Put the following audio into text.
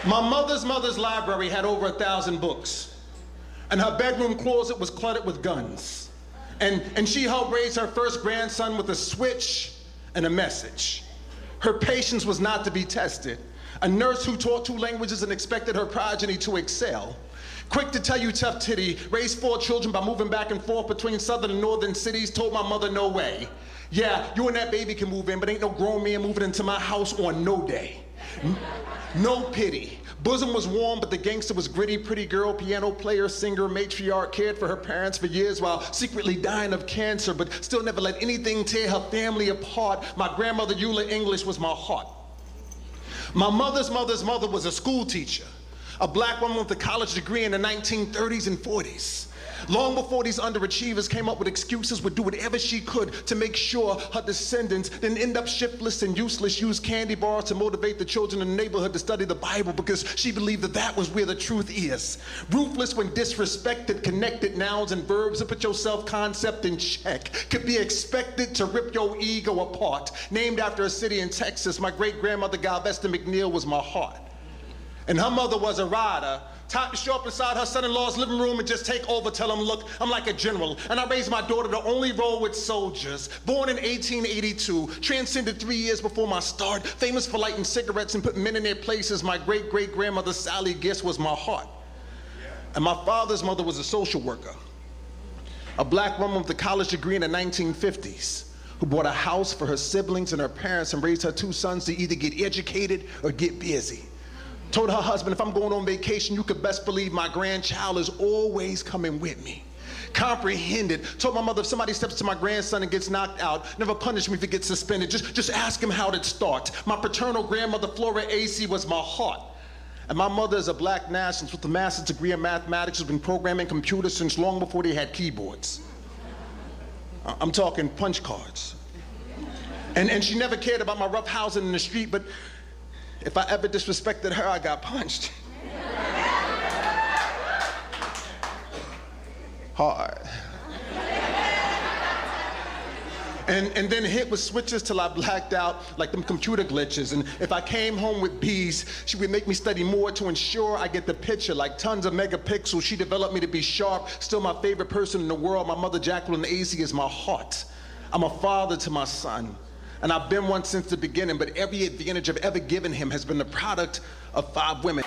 My mother's library had over 1,000 books, and her bedroom closet was cluttered with guns. And she helped raise her first grandson with a switch and a message. Her patience was not to be tested. A nurse who taught 2 languages and expected her progeny to excel. Quick to tell you tough titty, raised 4 children by moving back and forth between southern and northern cities, told my mother no way. Yeah, you and that baby can move in, but ain't no grown man moving into my house on no day. No pity. Bosom was warm, but the gangster was gritty. Pretty girl, piano player, singer, matriarch, cared for her parents for years while secretly dying of cancer, but still never let anything tear her family apart. My grandmother, Eula English, was my heart. My mother's mother was a school teacher, a black woman with a college degree in the 1930s and 40s. Long before these underachievers came up with excuses, would do whatever she could to make sure her descendants didn't end up shiftless and useless, use candy bars to motivate the children in the neighborhood to study the Bible because she believed that was where the truth is. Ruthless when disrespected, connected nouns and verbs to put your self-concept in check. Could be expected to rip your ego apart. Named after a city in Texas, my great-grandmother Galveston McNeil was my heart. And her mother was a rider, type to show up inside her son-in-law's living room and just take over, tell him, look, I'm like a general, and I raised my daughter to only roll with soldiers. Born in 1882, transcended 3 years before my start, famous for lighting cigarettes and putting men in their places. My great-great-grandmother Sally Gist was my heart. And my father's mother was a social worker, a black woman with a college degree in the 1950s, who bought a house for her siblings and her parents and raised her 2 sons to either get educated or get busy. Told her husband, if I'm going on vacation, you could best believe my grandchild is always coming with me. Comprehended. Told my mother, if somebody steps to my grandson and gets knocked out, never punish me if he gets suspended. Just ask him how it starts. My paternal grandmother, Taalam Acey, was my heart. And my mother is a black nationalist with a master's degree in mathematics, who's been programming computers since long before they had keyboards. I'm talking punch cards. And she never cared about my rough housing in the street, but if I ever disrespected her, I got punched. Hard. And then hit with switches till I blacked out like them computer glitches. And if I came home with B's, she would make me study more to ensure I get the picture. Like tons of megapixels, she developed me to be sharp. Still my favorite person in the world. My mother, Jacqueline Acey, is my heart. I'm a father to my son. And I've been one since the beginning, but every advantage I've ever given him has been the product of 5 women.